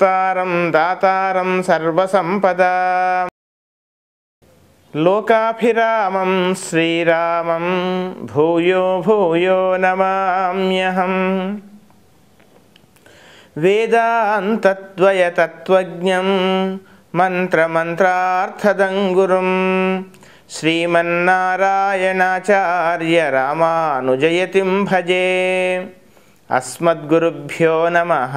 కర్తారం దాతారం సర్వసంపదా లోకాభిరామం శ్రీరామం భూయో భూయో నమామ్యహం వేదాంతద్వయతత్వజ్ఞం మంత్రమంత్రార్థదం గురుం శ్రీమన్నారాయణాచార్య రామానుజయతిం భజే. అస్మద్గురుభ్యో నమః.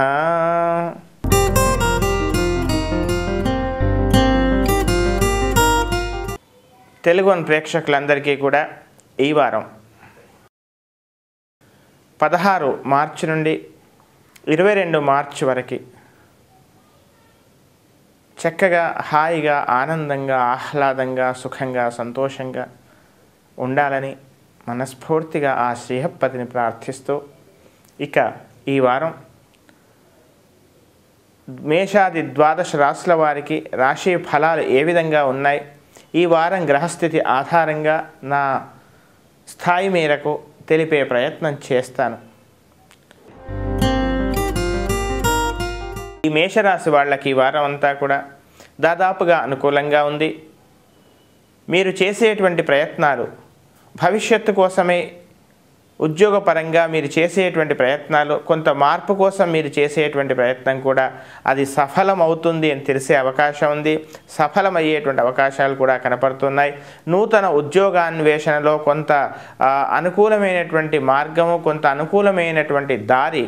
తెలుగు ప్రేక్షకులందరికీ కూడా ఈ వారం 16 మార్చి నుండి 22 మార్చి వరకు చక్కగా హాయిగా ఆనందంగా ఆహ్లాదంగా సుఖంగా సంతోషంగా ఉండాలని మనస్ఫూర్తిగా ఆ శ్రీహప్పతిని ప్రార్థిస్తూ, ఇక ఈ వారం మేషాది 12 రాశుల వారికి రాశి ఫలాలు ఏ విధంగా ఉన్నాయి, ఈ వారం గ్రహస్థితి ఆధారంగా నా స్థాయి మేరకు తెలిపే ప్రయత్నం చేస్తాను. ఈ మేషరాశి వాళ్ళకి ఈ వారం అంతా కూడా దాదాపుగా అనుకూలంగా ఉంది. మీరు చేసేటువంటి ప్రయత్నాలు భవిష్యత్తు కోసమే, ఉద్యోగపరంగా మీరు చేసేటువంటి ప్రయత్నాలు, కొంత మార్పు కోసం మీరు చేసేటువంటి ప్రయత్నం కూడా అది సఫలమవుతుంది అని తెలిసే అవకాశం ఉంది. సఫలమయ్యేటువంటి అవకాశాలు కూడా కనపడుతున్నాయి. నూతన ఉద్యోగాన్వేషణలో కొంత అనుకూలమైనటువంటి మార్గము, కొంత అనుకూలమైనటువంటి దారి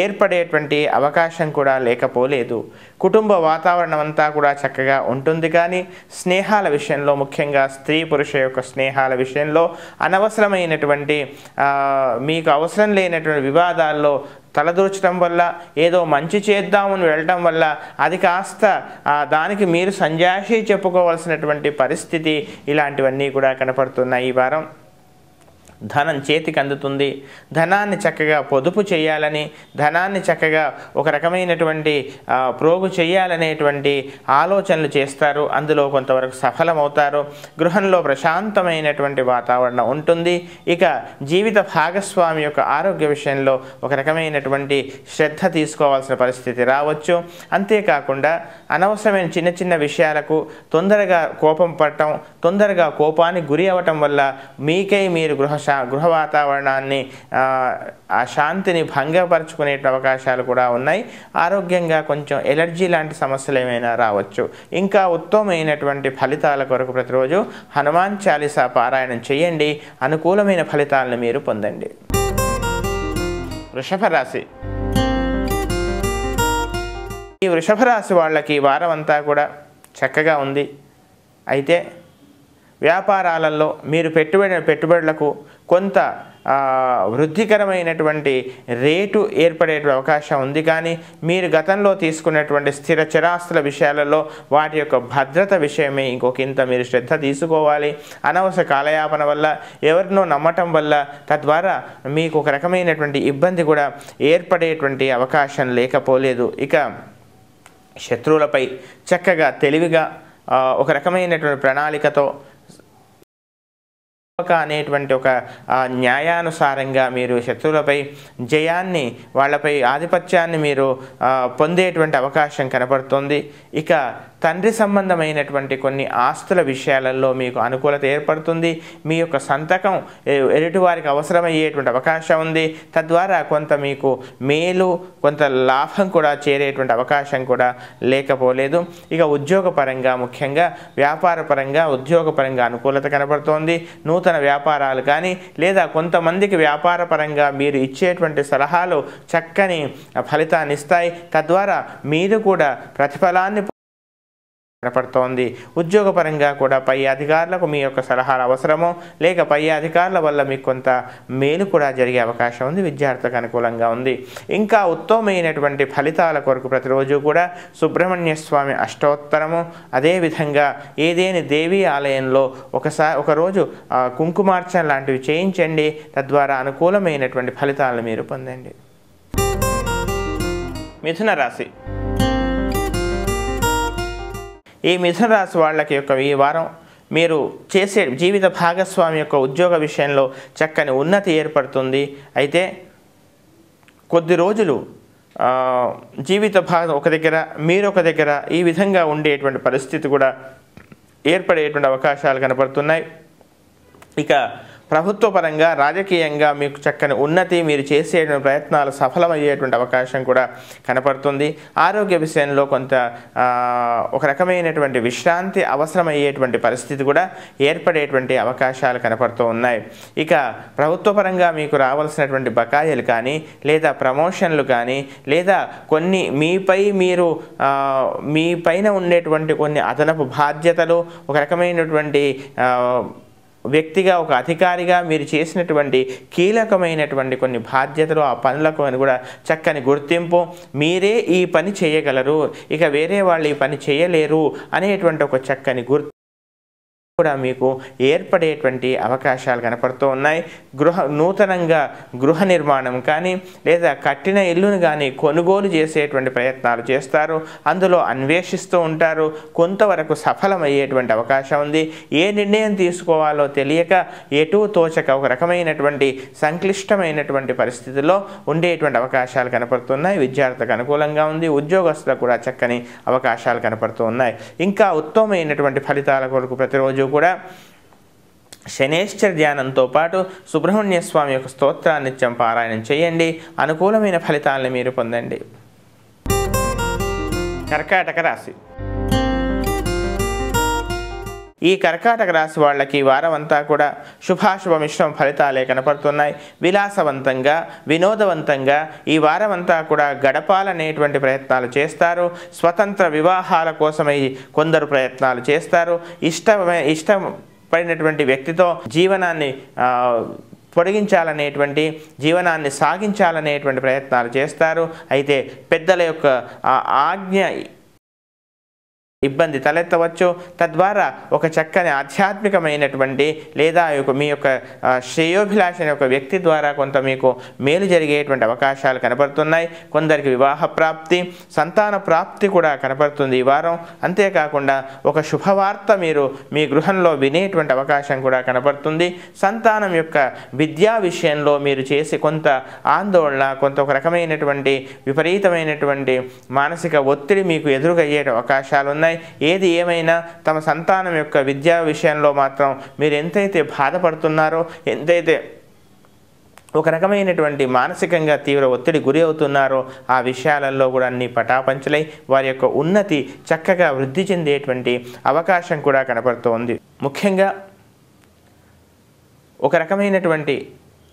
ఏర్పడేటువంటి అవకాశం కూడా లేకపోలేదు. కుటుంబ వాతావరణం అంతా కూడా చక్కగా ఉంటుంది. కానీ స్నేహాల విషయంలో, ముఖ్యంగా స్త్రీ పురుష యొక్క స్నేహాల విషయంలో అనవసరమైనటువంటి మీకు అవసరం లేనటువంటి వివాదాల్లో తలదూర్చడం వల్ల, ఏదో మంచి చేద్దామని వెళ్ళటం వల్ల అది కాస్త దానికి మీరు సంజాషి చెప్పుకోవాల్సినటువంటి పరిస్థితి, ఇలాంటివన్నీ కూడా కనపడుతున్నాయి. ఈ వారం ధనం చేతికి అందుతుంది. ధనాన్ని చక్కగా పొదుపు చేయాలని, ధనాన్ని చక్కగా ఒక రకమైనటువంటి ప్రోగు చేయాలనేటువంటి ఆలోచనలు చేస్తారు. అందులో కొంతవరకు సఫలమవుతారు. గృహంలో ప్రశాంతమైనటువంటి వాతావరణం ఉంటుంది. ఇక జీవిత భాగస్వామి యొక్క ఆరోగ్య విషయంలో ఒక రకమైనటువంటి శ్రద్ధ తీసుకోవాల్సిన పరిస్థితి రావచ్చు. అంతేకాకుండా అనవసరమైన చిన్న చిన్న విషయాలకు తొందరగా కోపం పడటం, తొందరగా కోపానికి గురి అవ్వటం వల్ల మీకై మీరు గృహ వాతావరణాన్ని, ఆ శాంతిని భంగపరుచుకునే అవకాశాలు కూడా ఉన్నాయి. ఆరోగ్యంగా కొంచెం ఎలర్జీ లాంటి సమస్యలు ఏమైనా రావచ్చు. ఇంకా ఉత్తమమైనటువంటి ఫలితాల కొరకు ప్రతిరోజు హనుమాన్ చాలీసా పారాయణం చేయండి. అనుకూలమైన ఫలితాలను మీరు పొందండి. వృషభ రాశి. ఈ వృషభ రాశి వాళ్ళకి వారం అంతా కూడా చక్కగా ఉంది. అయితే వ్యాపారాలలో మీరు పెట్టుబడులకు కొంత వృద్ధికరమైనటువంటి రేటు ఏర్పడే అవకాశం ఉంది. కానీ మీరు గతంలో తీసుకున్నటువంటి స్థిర చరాస్తుల విషయాలలో వాటి యొక్క భద్రత విషయమే ఇంకొకంత మీరు శ్రద్ధ తీసుకోవాలి. అనవసర కాలయాపన వల్ల, ఎవరినో నమ్మటం వల్ల తద్వారా మీకు ఒక రకమైనటువంటి ఇబ్బంది కూడా ఏర్పడేటువంటి అవకాశం లేకపోలేదు. ఇక శత్రువులపై చక్కగా తెలివిగా ఒక రకమైనటువంటి ప్రణాళికతో అనేటువంటి ఒక న్యాయానుసారంగా మీరు శత్రువులపై జయాన్ని, వాళ్ళపై ఆధిపత్యాన్ని మీరు పొందేటువంటి అవకాశం కనపడుతుంది. ఇక తండ్రి సంబంధమైనటువంటి కొన్ని ఆస్తుల విషయాలలో మీకు అనుకూలత ఏర్పడుతుంది. మీ యొక్క సంతకం ఎదుటివారికి అవసరమయ్యేటువంటి అవకాశం ఉంది. తద్వారా కొంత మీకు మేలు, కొంత లాభం కూడా చేరేటువంటి అవకాశం కూడా లేకపోలేదు. ఇక ఉద్యోగపరంగా, ముఖ్యంగా వ్యాపారపరంగా, ఉద్యోగపరంగా అనుకూలత కనపడుతోంది. నూతన వ్యాపారాలు కానీ, లేదా కొంతమందికి వ్యాపారపరంగా మీరు ఇచ్చేటువంటి సలహాలు చక్కని ఫలితాన్ని ఇస్తాయి. తద్వారా మీరు కూడా ప్రతిఫలాన్ని కనపడుతోంది. ఉద్యోగపరంగా కూడా పై అధికారులకు మీ యొక్క సలహాలు అవసరమో, లేక పై అధికారుల వల్ల మీకు కొంత మేలు కూడా జరిగే అవకాశం ఉంది. విద్యార్థులకు అనుకూలంగా ఉంది. ఇంకా ఉత్తమమైనటువంటి ఫలితాల కొరకు ప్రతిరోజు కూడా సుబ్రహ్మణ్య స్వామి అష్టోత్తరము, అదేవిధంగా ఏదేని దేవీ ఆలయంలో ఒకరోజు కుంకుమార్చన లాంటివి చేయించండి. తద్వారా అనుకూలమైనటువంటి ఫలితాలను మీరు పొందండి. మిథున రాశి. ఈ మిథున రాశి వాళ్ళకి ఈ వారం మీరు చేసే జీవిత భాగస్వామి యొక్క ఉద్యోగ విషయంలో చక్కని ఉన్నతి ఏర్పడుతుంది. అయితే కొద్ది రోజులు జీవిత భాగం ఒక దగ్గర, మీరు ఒక దగ్గర, ఈ విధంగా ఉండేటువంటి పరిస్థితి కూడా ఏర్పడేటువంటి అవకాశాలు కనపడుతున్నాయి. ఇక ప్రభుత్వ పరంగా, రాజకీయంగా మీకు చక్కని ఉన్నతి, మీరు చేసేటువంటి ప్రయత్నాలు సఫలమయ్యేటువంటి అవకాశం కూడా కనపడుతుంది. ఆరోగ్య విషయంలో కొంత ఒక రకమైనటువంటి విశ్రాంతి అవసరమయ్యేటువంటి పరిస్థితి కూడా ఏర్పడేటువంటి అవకాశాలు కనపడుతూ ఉన్నాయి. ఇక ప్రభుత్వ పరంగా మీకు రావాల్సినటువంటి బకాయిలు కానీ, లేదా ప్రమోషన్లు కానీ, లేదా కొన్ని మీ పైన ఉండేటువంటి కొన్ని అదనపు బాధ్యతలు, ఒక రకమైనటువంటి వ్యక్తిగా, ఒక అధికారిగా మీరు చేసినటువంటి కీలకమైనటువంటి కొన్ని బాధ్యతలు, ఆ పనులకు అని కూడా చక్కని గుర్తింపు, మీరే ఈ పని చేయగలరు, ఇక వేరే వాళ్ళు ఈ పని చేయలేరు అనేటువంటి ఒక చక్కని గుర్తు కూడా మీకు ఏర్పడేటువంటి అవకాశాలు కనపడుతూ ఉన్నాయి. నూతనంగా గృహ నిర్మాణం కానీ, లేదా కట్టిన ఇల్లును కానీ కొనుగోలు చేసేటువంటి ప్రయత్నాలు చేస్తారు. అందులో అన్వేషిస్తూ ఉంటారు. కొంతవరకు సఫలమయ్యేటువంటి అవకాశం ఉంది. ఏ నిర్ణయం తీసుకోవాలో తెలియక, ఎటూ తోచక ఒక రకమైనటువంటి సంక్లిష్టమైనటువంటి పరిస్థితుల్లో ఉండేటువంటి అవకాశాలు కనపడుతున్నాయి. విద్యార్థులకు అనుకూలంగా ఉంది. ఉద్యోగస్తులకు కూడా చక్కని అవకాశాలు కనపడుతూ ఉన్నాయి. ఇంకా ఉత్తమమైనటువంటి ఫలితాల కొరకు ప్రతిరోజు కూడా శనేశ్వర ధ్యానంతో పాటు సుబ్రహ్మణ్య స్వామి యొక్క స్తోత్రాన్ని నిత్యం పారాయణం చేయండి. అనుకూలమైన ఫలితాలను మీరు పొందండి. కర్కాటక రాశి. ఈ కర్కాటక రాశి వాళ్ళకి వారం అంతా కూడా శుభాశుభ మిశ్రమ ఫలితాలే కనపడుతున్నాయి. విలాసవంతంగా, వినోదవంతంగా ఈ వారం అంతా కూడా గడపాలనేటువంటి ప్రయత్నాలు చేస్తారు. స్వతంత్ర వివాహాల కోసమై కొందరు ప్రయత్నాలు చేస్తారు. ఇష్టపడినటువంటి వ్యక్తితో జీవనాన్ని పొడిగించాలనేటువంటి, జీవనాన్ని సాగించాలనేటువంటి ప్రయత్నాలు చేస్తారు. అయితే పెద్దల యొక్క ఆజ్ఞ ఇబ్బంది తలెత్తవచ్చు. తద్వారా ఒక చక్కని ఆధ్యాత్మికమైనటువంటి, లేదా మీ యొక్క శ్రేయోభిలాష యొక్క వ్యక్తి ద్వారా కొంత మీకు మేలు జరిగేటువంటి అవకాశాలు కనపడుతున్నాయి. కొందరికి వివాహ ప్రాప్తి, సంతాన ప్రాప్తి కూడా కనపడుతుంది ఈ వారం. అంతేకాకుండా ఒక శుభవార్త మీరు మీ గృహంలో వినేటువంటి అవకాశం కూడా కనపడుతుంది. సంతానం యొక్క విద్యా విషయంలో మీరు చేసి కొంత ఆందోళన, కొంత ఒక రకమైనటువంటి విపరీతమైనటువంటి మానసిక ఒత్తిడి మీకు ఎదురుగయ్యే అవకాశాలు ఉన్నాయి. ఏది ఏమైనా తమ సంతానం యొక్క విద్యా విషయంలో మాత్రం మీరు ఎంతైతే బాధపడుతున్నారో, ఎంతైతే ఒక రకమైనటువంటి మానసికంగా తీవ్ర ఒత్తిడి గురి అవుతున్నారో, ఆ విషయాలలో కూడా అన్ని పటాపంచలై వారి యొక్క ఉన్నతి చక్కగా వృద్ధి చెందేటువంటి అవకాశం కూడా కనపడుతోంది. ముఖ్యంగా ఒక రకమైనటువంటి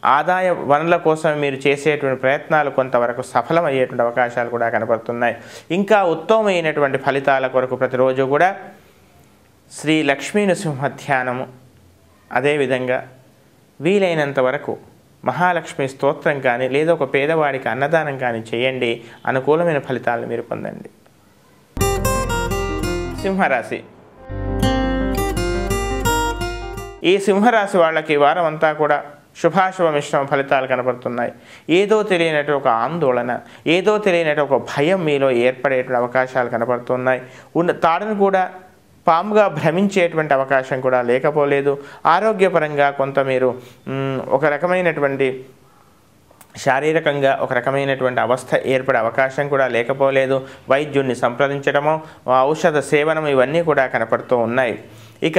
ఆదాయ వనరుల కోసం మీరు చేసేటువంటి ప్రయత్నాలు కొంతవరకు సఫలమయ్యేటువంటి అవకాశాలు కూడా కనపడుతున్నాయి. ఇంకా ఉత్తమమైనటువంటి ఫలితాల కొరకు ప్రతిరోజు కూడా శ్రీ లక్ష్మీ నృసింహ ధ్యానము, అదేవిధంగా వీలైనంత వరకు మహాలక్ష్మి స్తోత్రం కానీ, లేదా ఒక పేదవాడికి అన్నదానం కానీ చేయండి. అనుకూలమైన ఫలితాలను మీరు పొందండి. సింహరాశి. ఈ సింహరాశి వాళ్ళకి వారం అంతా కూడా శుభాశుభ మిశ్రమ ఫలితాలు కనపడుతున్నాయి. ఏదో తెలియనట్టు ఒక ఆందోళన, ఏదో తెలియనట్టు ఒక భయం మీలో ఏర్పడేటువంటి అవకాశాలు కనపడుతున్నాయి. తాడును కూడా పాముగా భ్రమించేటువంటి అవకాశం కూడా లేకపోలేదు. ఆరోగ్యపరంగా కొంత మీరు ఒక రకమైనటువంటి శారీరకంగా ఒక రకమైనటువంటి అవస్థ ఏర్పడే అవకాశం కూడా లేకపోలేదు. వైద్యుడిని సంప్రదించడము, ఔషధ సేవనం ఇవన్నీ కూడా కనపడుతూ ఉన్నాయి. ఇక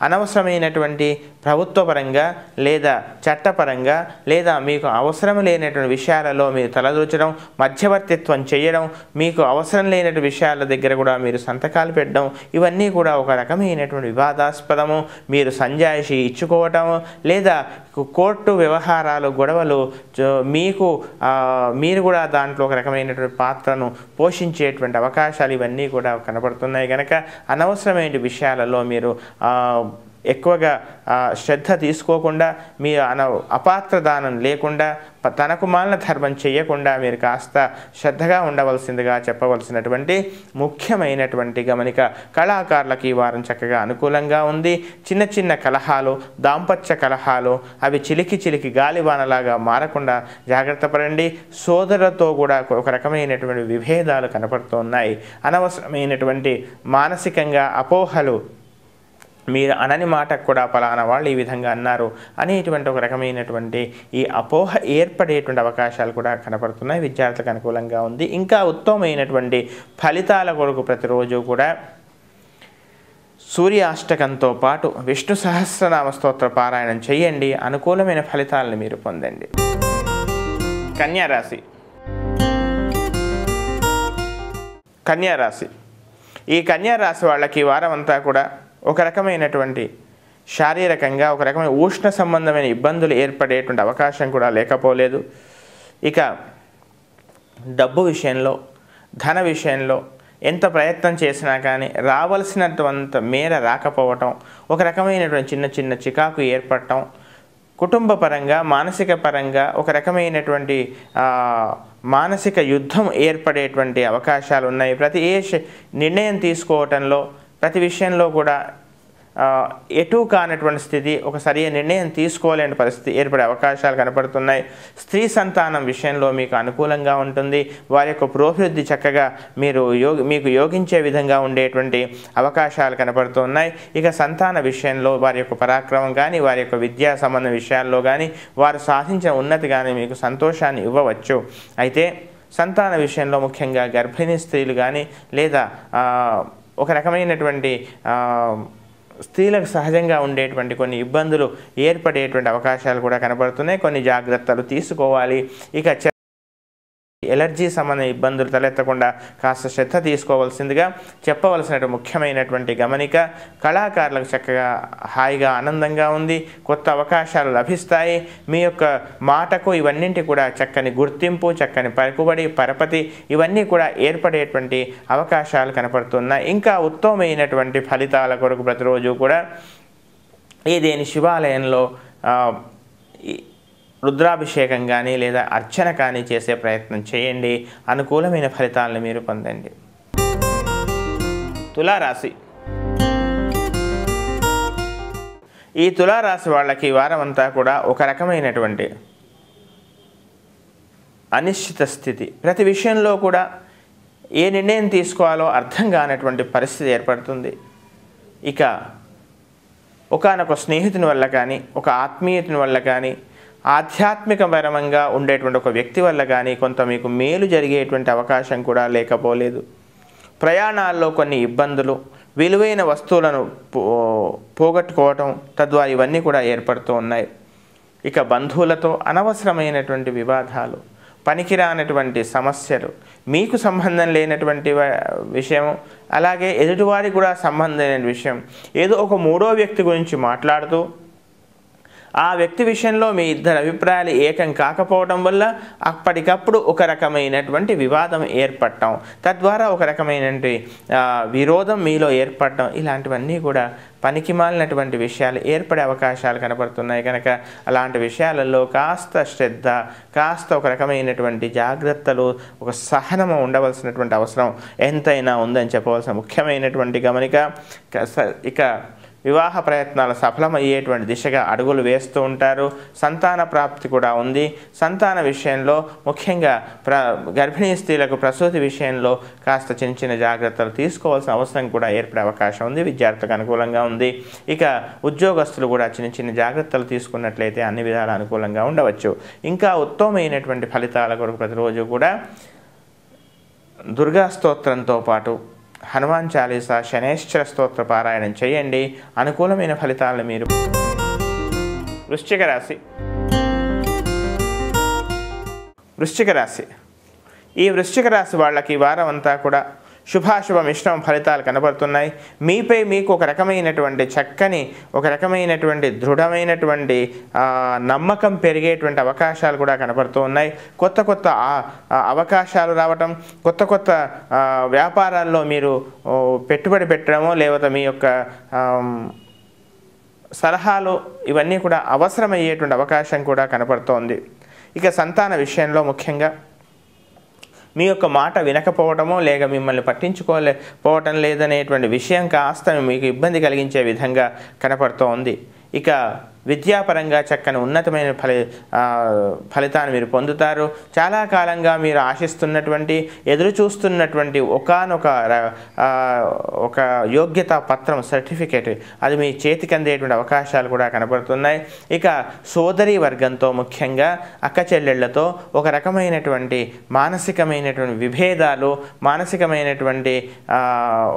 అనవసరమైనటువంటి ప్రభుత్వపరంగా, లేదా చట్టపరంగా, లేదా మీకు అవసరం లేనటువంటి విషయాలలో మీరు తలదూర్చడం, మధ్యవర్తిత్వం చేయడం, మీకు అవసరం లేనటువంటి విషయాల దగ్గర కూడా మీరు సంతకాలు పెట్టడం, ఇవన్నీ కూడా ఒక రకమైనటువంటి వివాదాస్పదము. మీరు సంజాయిషి ఇచ్చుకోవటము, లేదా కోర్టు వ్యవహారాలు, గొడవలు మీరు కూడా దాంట్లో ఒక రకమైనటువంటి పాత్రను పోషించేటువంటి అవకాశాలు ఇవన్నీ కూడా కనపడుతున్నాయి. కనుక అనవసరమైన విషయాలలో మీరు ఎక్కువగా శ్రద్ధ తీసుకోకుండా, మీ అపాత్ర దానం లేకుండా, తనకు మాలిన ధర్మం చేయకుండా మీరు కాస్త శ్రద్ధగా ఉండవలసిందిగా చెప్పవలసినటువంటి ముఖ్యమైనటువంటి గమనిక. కళాకారులకు ఈ వారం చక్కగా అనుకూలంగా ఉంది. చిన్న చిన్న కలహాలు, దాంపత్య కలహాలు అవి చిలికి గాలివానలాగా మారకుండా జాగ్రత్త పడండి. సోదరులతో కూడా ఒక రకమైనటువంటి విభేదాలు కనపడుతున్నాయి. అనవసరమైనటువంటి మానసికంగా అపోహలు మీరు అనని మాటకు కూడా ఫలానా వాళ్ళు ఈ విధంగా అన్నారు అనేటువంటి ఒక రకమైనటువంటి ఈ అపోహ ఏర్పడేటువంటి అవకాశాలు కూడా కనపడుతున్నాయి. విద్యార్థులకు అనుకూలంగా ఉంది. ఇంకా ఉత్తమమైనటువంటి ఫలితాల కొరకు ప్రతిరోజు కూడా సూర్యాష్టకంతో పాటు విష్ణు సహస్రనామ స్తోత్ర పారాయణం చేయండి. అనుకూలమైన ఫలితాలను మీరు పొందండి. కన్యారాశి. కన్యారాశి. ఈ కన్యారాశి వాళ్ళకి ఈ వారం అంతా కూడా ఒక రకమైనటువంటి శారీరకంగా ఒక రకమైన ఉష్ణ సంబంధమైన ఇబ్బందులు ఏర్పడేటువంటి అవకాశం కూడా లేకపోలేదు. ఇక డబ్బు విషయంలో, ధన విషయంలో ఎంత ప్రయత్నం చేసినా కానీ రావాల్సినంత మేర రాకపోవటం, ఒక రకమైనటువంటి చిన్న చిన్న చికాకు ఏర్పడటం, కుటుంబ పరంగా మానసిక పరంగా ఒక రకమైనటువంటి మానసిక యుద్ధం ఏర్పడేటువంటి అవకాశాలు ఉన్నాయి. ప్రతి నిర్ణయం తీసుకోవటంలో ప్రతి విషయంలో కూడా ఎటు కానటువంటి స్థితి, ఒక సరైన నిర్ణయం తీసుకోలేని పరిస్థితి ఏర్పడే అవకాశాలు కనపడుతున్నాయి. స్త్రీ సంతానం విషయంలో మీకు అనుకూలంగా ఉంటుంది. వారి యొక్క పురోభివృద్ధి చక్కగా మీకు యోగించే విధంగా ఉండేటువంటి అవకాశాలు కనపడుతున్నాయి. ఇక సంతాన విషయంలో వారి యొక్క పరాక్రమం కానీ, వారి యొక్క విద్యా సంబంధ విషయాల్లో కానీ, వారు సాధించిన ఉన్నతి కానీ మీకు సంతోషాన్ని ఇవ్వవచ్చు. అయితే సంతాన విషయంలో ముఖ్యంగా గర్భిణీ స్త్రీలు కానీ, లేదా ఒక రకమైనటువంటి స్త్రీలకు సహజంగా ఉండేటువంటి కొన్ని ఇబ్బందులు ఏర్పడేటువంటి అవకాశాలు కూడా కనబడుతున్నాయి. కొన్ని జాగ్రత్తలు తీసుకోవాలి. ఇక ఎలర్జీ సంబంధించిన ఇబ్బందులు తలెత్తకుండా కాస్త శ్రద్ధ తీసుకోవాల్సిందిగా చెప్పవలసినటువంటి ముఖ్యమైనటువంటి గమనిక. కళాకారులకు చక్కగా హాయిగా ఆనందంగా ఉంది. కొత్త అవకాశాలు లభిస్తాయి. మీ యొక్క మాటకు ఇవన్నింటి కూడా చక్కని గుర్తింపు, చక్కని పలుకుబడి, పరపతి ఇవన్నీ కూడా ఏర్పడేటువంటి అవకాశాలు కనపడుతున్నాయి. ఇంకా ఉత్తమమైనటువంటి ఫలితాల కొరకు ప్రతిరోజు కూడా ఏదేని శివాలయంలో రుద్రాభిషేకం కానీ లేదా అర్చన కానీ చేసే ప్రయత్నం చేయండి. అనుకూలమైన ఫలితాలను మీరు పొందండి. తులారాశి. ఈ తులారాశి వాళ్ళకి వారం అంతా కూడా ఒక రకమైనటువంటి అనిశ్చిత స్థితి. ప్రతి విషయంలో కూడా ఏ నిర్ణయం తీసుకోవాలో అర్థం కానటువంటి పరిస్థితి ఏర్పడుతుంది. ఇక ఒకానొక స్నేహితుని వల్ల కానీ, ఒక ఆత్మీయతని వల్ల కానీ, ఆధ్యాత్మికపరంగా ఉండేటువంటి ఒక వ్యక్తి వల్ల కానీ కొంత మీకు మేలు జరిగేటువంటి అవకాశం కూడా లేకపోలేదు. ప్రయాణాల్లో కొన్ని ఇబ్బందులు, విలువైన వస్తువులను పోగొట్టుకోవటం తద్వారా ఇవన్నీ కూడా ఏర్పడుతూ ఉన్నాయి. ఇక బంధువులతో అనవసరమైనటువంటి వివాదాలు, పనికిరానటువంటి సమస్యలు, మీకు సంబంధం లేనటువంటి విషయం, అలాగే ఎదుటివారికి కూడా సంబంధం లేని విషయం, ఏదో ఒక మూడో వ్యక్తి గురించి మాట్లాడుతూ ఆ వ్యక్తి విషయంలో మీ ఇద్దరు అభిప్రాయాలు ఏకం కాకపోవడం వల్ల అప్పటికప్పుడు ఒక రకమైనటువంటి వివాదం ఏర్పడటం, తద్వారా ఒక రకమైనటువంటి విరోధం మీలో ఏర్పడటం, ఇలాంటివన్నీ కూడా పనికిమాలినటువంటి విషయాలు ఏర్పడే అవకాశాలు కనపడుతున్నాయి. కనుక అలాంటి విషయాలలో కాస్త శ్రద్ధ, కాస్త ఒక రకమైనటువంటి జాగ్రత్తలు, ఒక సహనము ఉండవలసినటువంటి అవసరం ఎంతైనా ఉందని చెప్పవలసిన ముఖ్యమైనటువంటి గమనిక. ఇక వివాహ ప్రయత్నాలు సఫలమయ్యేటువంటి దిశగా అడుగులు వేస్తూ ఉంటారు. సంతాన ప్రాప్తి కూడా ఉంది. సంతాన విషయంలో ముఖ్యంగా గర్భిణీ స్త్రీలకు ప్రసూతి విషయంలో కాస్త చిన్న చిన్న జాగ్రత్తలు తీసుకోవాల్సిన అవసరం కూడా ఏర్పడే అవకాశం ఉంది. విద్యార్థులకు అనుకూలంగా ఉంది. ఇక ఉద్యోగస్తులు కూడా చిన్న చిన్న జాగ్రత్తలు తీసుకున్నట్లయితే అన్ని విధాలు అనుకూలంగా ఉండవచ్చు. ఇంకా ఉత్తమమైనటువంటి ఫలితాల కొరకు ప్రతిరోజు కూడా దుర్గా స్తోత్రంతో పాటు హనుమాన్ చాలీసా, శనేశ్వర స్తోత్ర పారాయణం చేయండి. అనుకూలమైన ఫలితాలను మీరు. వృశ్చిక రాశి. వృశ్చిక రాశి. ఈ వృశ్చిక రాశి వాళ్ళకి వారం అంతా కూడా శుభాశుభ మిశ్రమ ఫలితాలు కనబడుతున్నాయి. మీపై మీకు ఒక రకమైనటువంటి చక్కని, ఒక రకమైనటువంటి దృఢమైనటువంటి నమ్మకం పెరిగేటువంటి అవకాశాలు కూడా కనబడుతూ ఉన్నాయి. కొత్త కొత్త అవకాశాలు రావటం, కొత్త కొత్త వ్యాపారాల్లో మీరు పెట్టుబడి పెట్టడమో, లేకపోతే మీ యొక్క సలహాలు ఇవన్నీ కూడా అవసరమయ్యేటువంటి అవకాశం కూడా కనపడుతోంది. ఇక సంతాన విషయంలో ముఖ్యంగా మీ యొక్క మాట వినకపోవటమో, లేక మిమ్మల్ని పట్టించుకోలేకపోవటం లేదనేటువంటి విషయం కాస్త మీకు ఇబ్బంది కలిగించే విధంగా కనపడుతోంది. ఇక విద్యాపరంగా చక్కని ఉన్నతమైన ఫలితాన్ని మీరు పొందుతారు. చాలా కాలంగా మీరు ఆశిస్తున్నటువంటి ఎదురు చూస్తున్నటువంటి ఒకానొక ఒక యోగ్యతా పత్రం సర్టిఫికేట్ అది మీ చేతికి అందేటువంటి అవకాశాలు కూడా కనబడుతున్నాయి. ఇక సోదరి వర్గంతో ముఖ్యంగా అక్క చెల్లెళ్లతో ఒక రకమైనటువంటి మానసికమైనటువంటి విభేదాలు, మానసికమైనటువంటి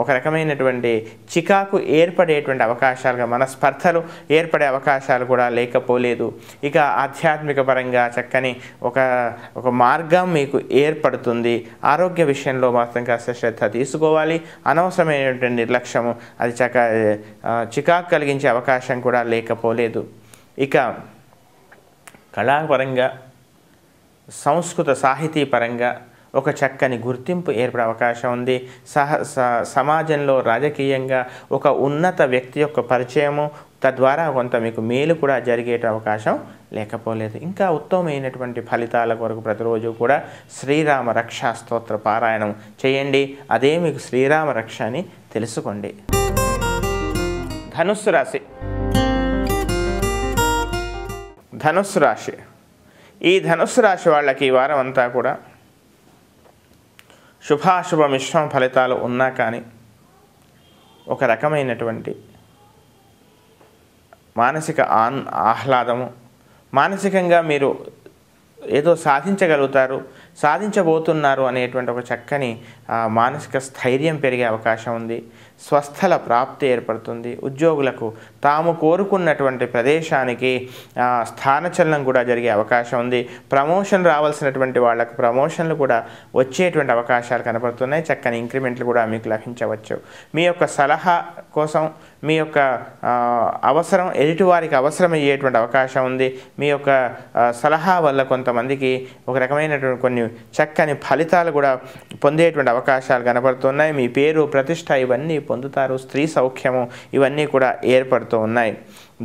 ఒక రకమైనటువంటి చికాకు ఏర్పడేటువంటి అవకాశాలుగా మనస్పర్ధలు ఏర్పడే అవకాశాలు కూడా లేకపోలేదు. ఇక ఆధ్యాత్మిక పరంగా చక్కని ఒక మార్గం మీకు ఏర్పడుతుంది. ఆరోగ్య విషయంలో మాత్రం కాస్త శ్రద్ధ తీసుకోవాలి. అనవసరమైనటువంటి నిర్లక్ష్యము అది చికాకు కలిగించే అవకాశం కూడా లేకపోలేదు. ఇక కళాపరంగా సంస్కృత సాహితీ పరంగా ఒక చక్కని గుర్తింపు ఏర్పడే అవకాశం ఉంది. సమాజంలో రాజకీయంగా ఒక ఉన్నత వ్యక్తి యొక్క పరిచయము తద్వారా కొంత మీకు మేలు కూడా జరిగే అవకాశం లేకపోలేదు. ఇంకా ఉత్తమమైనటువంటి ఫలితాల కొరకు ప్రతిరోజు కూడా శ్రీరామ రక్షా స్తోత్ర పారాయణం చేయండి. అదే మీకు శ్రీరామ రక్ష అని తెలుసుకోండి. ధనుస్సు రాశి. ధనుస్సు రాశి ఈ ధనుస్సు రాశి వాళ్ళకి ఈ వారం అంతా కూడా శుభాశుభ మిశ్రమ ఫలితాలు ఉన్నా కానీ ఒక రకమైనటువంటి మానసిక ఆహ్లాదము, మానసికంగా మీరు ఏదో సాధించగలుగుతారు, సాధించబోతున్నారు అనేటువంటి ఒక చక్కని మానసిక స్థైర్యం పెరిగే అవకాశం ఉంది. స్వస్థల ప్రాప్తి ఏర్పడుతుంది. ఉద్యోగులకు తాము కోరుకున్నటువంటి ప్రదేశానికి స్థానచలనం కూడా జరిగే అవకాశం ఉంది. ప్రమోషన్ రావాల్సినటువంటి వాళ్ళకు ప్రమోషన్లు కూడా వచ్చేటువంటి అవకాశాలు కనబడుతున్నాయి. చక్కని ఇంక్రిమెంట్లు కూడా మీకు లభించవచ్చు. మీ యొక్క సలహా కోసం మీ యొక్క అవసరం ఎదుటివారికి అవసరమయ్యేటువంటి అవకాశం ఉంది. మీ యొక్క సలహా వల్ల కొంతమందికి ఒక రకమైనటువంటి కొన్ని చక్కని ఫలితాలు కూడా పొందేటువంటి అవకాశాలు కనబడుతున్నాయి. మీ పేరు ప్రతిష్ట ఇవన్నీ పొందుతారు. స్త్రీ సౌఖ్యము ఇవన్నీ కూడా ఏర్పడుతూ ఉన్నాయి.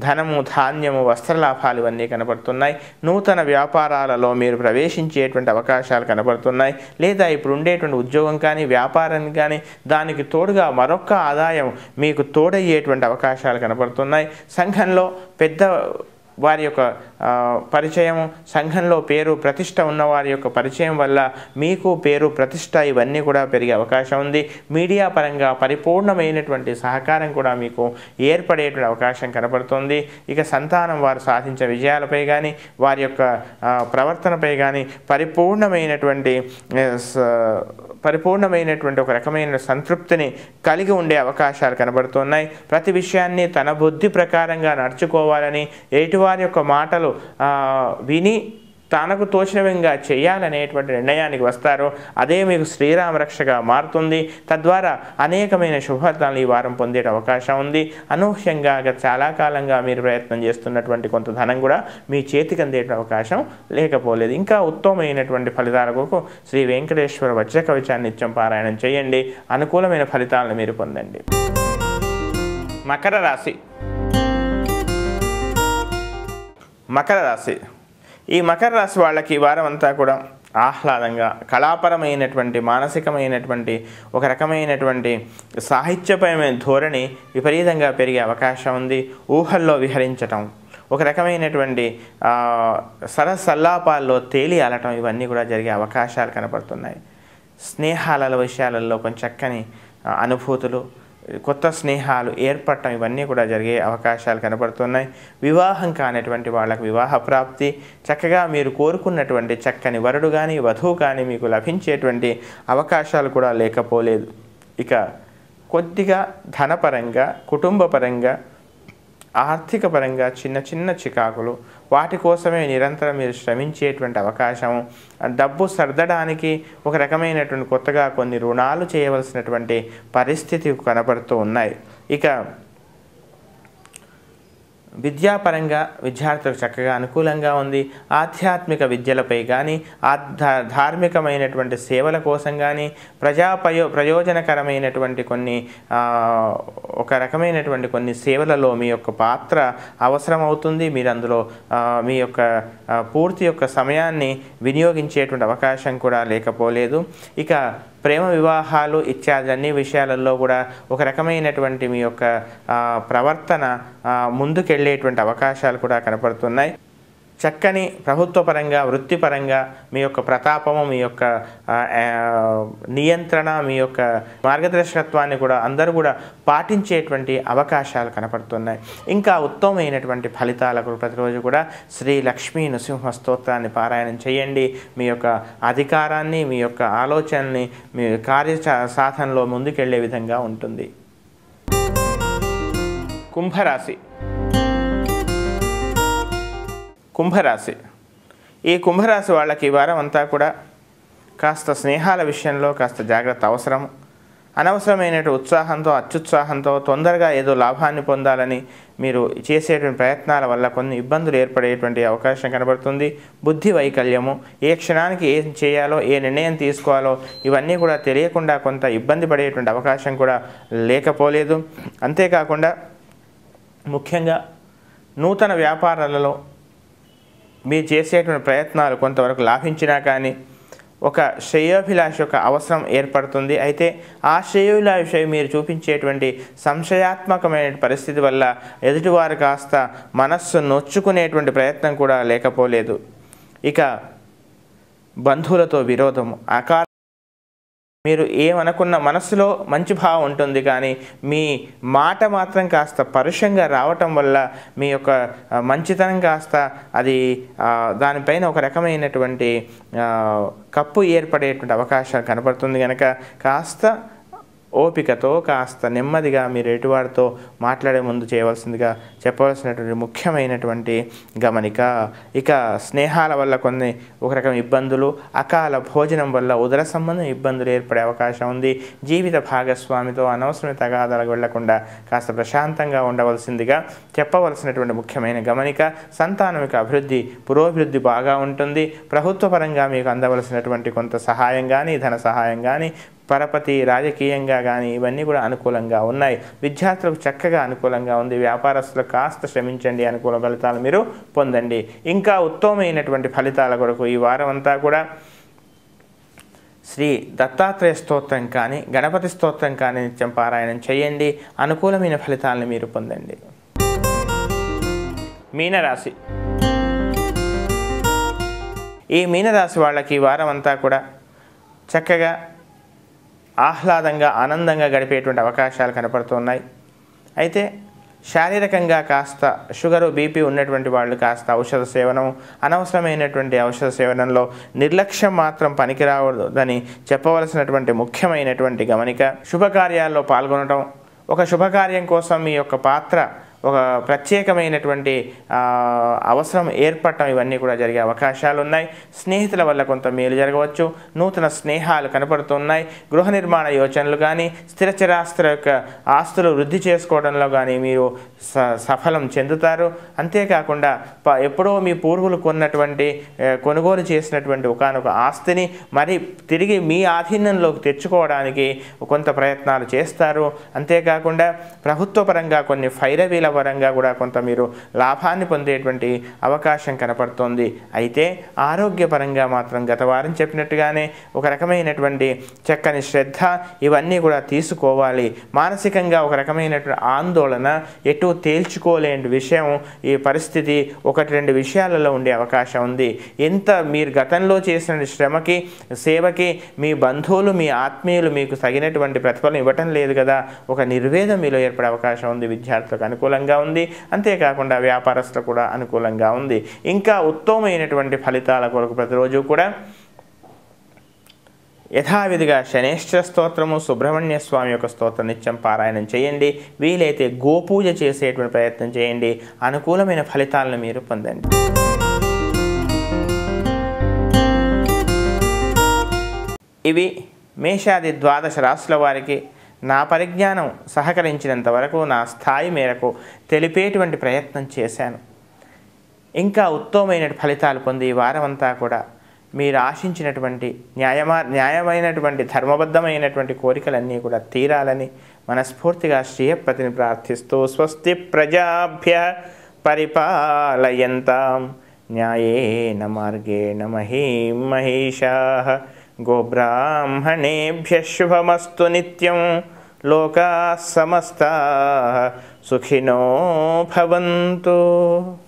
ధనము, ధాన్యము, వస్త్రలాభాలు ఇవన్నీ కనబడుతున్నాయి. నూతన వ్యాపారాలలో మీరు ప్రవేశించేటువంటి అవకాశాలు కనబడుతున్నాయి. లేదా ఇప్పుడు ఉండేటువంటి ఉద్యోగం కానీ వ్యాపారం కానీ దానికి తోడుగా మరొక ఆదాయం మీకు తోడయ్యేటువంటి అవకాశాలు కనబడుతున్నాయి. సంఘంలో పెద్ద వారి యొక్క పరిచయము, సంఘంలో పేరు ప్రతిష్ట ఉన్నవారి యొక్క పరిచయం వల్ల మీకు పేరు ప్రతిష్ట ఇవన్నీ కూడా పెరిగే అవకాశం ఉంది. మీడియా పరంగా పరిపూర్ణమైనటువంటి సహకారం కూడా మీకు ఏర్పడేటువంటి అవకాశం కనబడుతుంది. ఇక సంతానం వారు సాధించే విజయాలపై కానీ వారి యొక్క ప్రవర్తనపై కానీ పరిపూర్ణమైనటువంటి ఒక రకమైన సంతృప్తిని కలిగి ఉండే అవకాశాలు కనబడుతున్నాయి. ప్రతి విషయాన్ని తన బుద్ధి ప్రకారంగా నడుచుకోవాలని, ఎటువారి యొక్క మాటలు విని తనకు తోచినవిగా చేయాలనేటువంటి నిర్ణయానికి వస్తారో అదే మీకు శ్రీరామ రక్షగా మారుతుంది. తద్వారా అనేకమైన శుభఫలితాలను ఈ వారం పొందే అవకాశం ఉంది. అనూహ్యంగా చాలా కాలంగా మీరు ప్రయత్నం చేస్తున్నటువంటి కొంత ధనం కూడా మీ చేతికి అందే అవకాశం లేకపోలేదు. ఇంకా ఉత్తమమైనటువంటి ఫలితాల కొరకు శ్రీ వెంకటేశ్వర వజ్ర కవచాన్ని నిత్యం పారాయణం చేయండి. అనుకూలమైన ఫలితాలను మీరు పొందండి. మకర రాశి. మకర రాశి ఈ మకర రాశి వాళ్ళకి ఈ వారం అంతా కూడా ఆహ్లాదంగా కళాపరమైనటువంటి మానసికమైనటువంటి ఒక రకమైనటువంటి సాహిత్యపరమైన ధోరణి విపరీతంగా పెరిగే అవకాశం ఉంది. ఊహల్లో విహరించటం, ఒక రకమైనటువంటి సరసల్లాపాల్లో తేలి అలటం ఇవన్నీ కూడా జరిగే అవకాశాలు కనపడుతున్నాయి. స్నేహాల విషయాలలో కొంచెం చక్కని అనుభూతులు, కొత్త స్నేహాలు ఏర్పడటం ఇవన్నీ కూడా జరిగే అవకాశాలు కనబడుతున్నాయి. వివాహం కానటువంటి వాళ్ళకు వివాహ ప్రాప్తి, చక్కగా మీరు కోరుకున్నటువంటి చక్కని వరుడు కానీ వధువు కానీ మీకు లభించేటువంటి అవకాశాలు కూడా లేకపోలేదు. ఇక కొద్దిగా ధనపరంగా, కుటుంబపరంగా, ఆర్థిక పరంగా చిన్న చిన్న చికాకులు, వాటి కోసమే నిరంతరం మీరు శ్రమించేటువంటి అవకాశం, డబ్బు సర్దడానికి ఒక రకమైనటువంటి కొత్తగా కొన్ని రుణాలు చేయవలసినటువంటి పరిస్థితి కనబడుతూ ఉన్నాయి. ఇక విద్యాపరంగా విద్యార్థులకు చక్కగా అనుకూలంగా ఉంది. ఆధ్యాత్మిక విద్యలపై కానీ ధార్మికమైనటువంటి సేవల కోసం కానీ ప్రయోజనకరమైనటువంటి కొన్ని ఒక రకమైనటువంటి కొన్ని సేవలలో మీ యొక్క పాత్ర అవసరమవుతుంది. మీరు అందులో మీ యొక్క పూర్తి యొక్క సమయాన్ని వినియోగించేటువంటి అవకాశం కూడా లేకపోలేదు. ఇక ప్రేమ వివాహాలు ఇత్యాది అన్ని విషయాలలో కూడా ఒక రకమైనటువంటి మీ యొక్క ప్రవర్తన ముందుకెళ్ళేటువంటి అవకాశాలు కూడా కనపడుతున్నాయి. చక్కని ప్రభుత్వపరంగా వృత్తిపరంగా మీ యొక్క ప్రతాపము, మీ యొక్క నియంత్రణ, మీ యొక్క మార్గదర్శకత్వాన్ని కూడా అందరూ కూడా పాటించేటువంటి అవకాశాలు కనపడుతున్నాయి. ఇంకా ఉత్తమమైనటువంటి ఫలితాలకు ప్రతిరోజు కూడా శ్రీ లక్ష్మీ నృసింహ స్తోత్రాన్ని పారాయణం చేయండి. మీ యొక్క అధికారాన్ని, మీ యొక్క ఆలోచనని మీ కార్య సాధనలో ముందుకెళ్లే విధంగా ఉంటుంది. కుంభరాశి. ఈ కుంభరాశి వాళ్ళకి ఈ వారం అంతా కూడా కాస్త స్నేహాల విషయంలో కాస్త జాగ్రత్త అవసరం. అనవసరమైన ఉత్సాహంతో, అత్యుత్సాహంతో తొందరగా ఏదో లాభాన్ని పొందాలని మీరు చేసేటువంటి ప్రయత్నాల వల్ల కొన్ని ఇబ్బందులు ఏర్పడేటువంటి అవకాశం కనబడుతుంది. బుద్ధి వైకల్యము, ఏ క్షణానికి ఏం చేయాలో, ఏ నిర్ణయం తీసుకోవాలో ఇవన్నీ కూడా తెలియకుండా కొంత ఇబ్బంది పడేటువంటి అవకాశం కూడా లేకపోలేదు. అంతేకాకుండా ముఖ్యంగా నూతన వ్యాపారాలలో మీరు చేసేటువంటి ప్రయత్నాలు కొంతవరకు లాభించినా కానీ ఒక శ్రేయోభిలాష యొక్క అవసరం ఏర్పడుతుంది. అయితే ఆ శ్రేయోభిలాష మీరు చూపించేటువంటి సంశయాత్మకమైన పరిస్థితి వల్ల ఎదుటివారు కాస్త మనస్సు నొచ్చుకునేటువంటి ప్రయత్నం కూడా లేకపోలేదు. ఇక బంధువులతో విరోధము, మీరు ఏమనుకున్న మనసులో మంచి భావం ఉంటుంది, కానీ మీ మాట మాత్రం కాస్త పరుషంగా రావటం వల్ల మీ యొక్క మంచితనం కాస్త అది దానిపైన ఒక రకమైనటువంటి కప్పు ఏర్పడేటువంటి అవకాశం కనపడుతుంది. కనుక కాస్త ఓపికతో కాస్త నెమ్మదిగా మీరు ఎటువాడితో మాట్లాడే ముందు చేయవలసిందిగా చెప్పవలసినటువంటి ముఖ్యమైనటువంటి గమనిక. ఇక స్నేహాల వల్ల కొన్ని ఒక రకం ఇబ్బందులు, అకాల భోజనం వల్ల ఉదర సంబంధం ఇబ్బందులు ఏర్పడే అవకాశం ఉంది. జీవిత భాగస్వామితో అనవసరమైన తగాదాలకు వెళ్లకుండా కాస్త ప్రశాంతంగా ఉండవలసిందిగా చెప్పవలసినటువంటి ముఖ్యమైన గమనిక. సంతానం యొక్క అభివృద్ధి, పురోభివృద్ధి బాగా ఉంటుంది. ప్రభుత్వపరంగా మీకు అందవలసినటువంటి కొంత సహాయం కానీ, ధన సహాయం కానీ, పరపతి, రాజకీయంగా కానీ ఇవన్నీ కూడా అనుకూలంగా ఉన్నాయి. విద్యార్థులకు చక్కగా అనుకూలంగా ఉంది. వ్యాపారస్తులకు కాస్త శ్రమించండి, అనుకూల ఫలితాలు మీరు పొందండి. ఇంకా ఉత్తమమైనటువంటి ఫలితాల కొరకు ఈ వారం అంతా కూడా శ్రీ దత్తాత్రేయ స్తోత్రం కానీ, గణపతి స్తోత్రం కానీ నిత్యం పారాయణం చేయండి. అనుకూలమైన ఫలితాలను మీరు పొందండి. మీనరాశి. ఈ మీనరాశి వాళ్ళకి ఈ వారం అంతా కూడా చక్కగా ఆహ్లాదంగా, ఆనందంగా గడిపేటువంటి అవకాశాలు కనపడుతున్నాయి. అయితే శారీరకంగా కాస్త షుగరు, బీపీ ఉన్నటువంటి వాళ్ళు కాస్త ఔషధ సేవనం, అనవసరమైనటువంటి ఔషధ సేవనంలో నిర్లక్ష్యం మాత్రం పనికిరావదని చెప్పవలసినటువంటి ముఖ్యమైనటువంటి గమనిక. శుభకార్యాల్లో పాల్గొనడం, ఒక శుభకార్యం కోసం మీ యొక్క పాత్ర, ఒక ప్రత్యేకమైనటువంటి అవసరం ఏర్పడటం ఇవన్నీ కూడా జరిగే అవకాశాలు ఉన్నాయి. స్నేహితుల వల్ల కొంత మేలు జరగవచ్చు. నూతన స్నేహాలు కనపడుతున్నాయి. గృహ నిర్మాణ యోచనలు కానీ, స్థిరచరాస్తుల యొక్క ఆస్తులు వృద్ధి చేసుకోవడంలో కానీ మీరు సఫలం చెందుతారు. అంతేకాకుండా ఎప్పుడో మీ పూర్వులు కొనుగోలు చేసినటువంటి ఒకానొక ఆస్తిని మరి తిరిగి మీ ఆధీనంలోకి తెచ్చుకోవడానికి కొంత ప్రయత్నాలు చేస్తారు. అంతేకాకుండా ప్రభుత్వపరంగా కొన్ని ఫైరవీల పరంగా కూడా కొంత మీరు లాభాన్ని పొందేటువంటి అవకాశం కనపడుతోంది. అయితే ఆరోగ్యపరంగా మాత్రం గత వారం చెప్పినట్టుగానే ఒక రకమైనటువంటి చక్కని శ్రద్ధ ఇవన్నీ కూడా తీసుకోవాలి. మానసికంగా ఒక రకమైనటువంటి ఆందోళన, ఎటు తేల్చుకోలేని విషయం, ఈ పరిస్థితి ఒకటి రెండు విషయాలలో ఉండే అవకాశం ఉంది. ఎంత మీరు గతంలో చేసిన శ్రమకి, సేవకి మీ బంధువులు, మీ ఆత్మీయులు మీకు తగినటువంటి ప్రతిఫలం ఇవ్వటం లేదు కదా, ఒక నిర్వేదం మీలో ఏర్పడే అవకాశం ఉంది. విద్యార్థులకు అనుకూలంగా ఉంది. అంతేకాకుండా వ్యాపారస్తులకు కూడా అనుకూలంగా ఉంది. ఇంకా ఉత్తమమైనటువంటి ఫలితాల కొరకు ప్రతిరోజు కూడా యథావిధిగా శనేశ్వర స్తోత్రము, సుబ్రహ్మణ్య స్వామి యొక్క స్తోత్రం నిత్యం పారాయణం చేయండి. వీలైతే గోపూజ చేసేటువంటి ప్రయత్నం చేయండి. అనుకూలమైన ఫలితాలను మీరు పొందండి. ఇవి మేషాది ద్వాదశ రాశుల వారికి నా పరిజ్ఞానం సహకరించినంత వరకు, నా స్థాయి మేరకు తెలిపేటువంటి ప్రయత్నం చేశాను. ఇంకా ఉత్తమమైన ఫలితాలు పొంది ఈ వారమంతా కూడా మీరు ఆశించినటువంటి న్యాయమైనటువంటి ధర్మబద్ధమైనటువంటి కోరికలన్నీ కూడా తీరాలని మనస్ఫూర్తిగా శ్రీయపతిని ప్రార్థిస్తూ స్వస్తి ప్రజాభ్య పరిపాలయంతాం న్యాయేన మార్గేణ మహీం మహేషాః గోబ్రాహ్మణేభ్యః శుభమస్తు నిత్యం. లోకాః సమస్తాః సుఖినో భవంతు.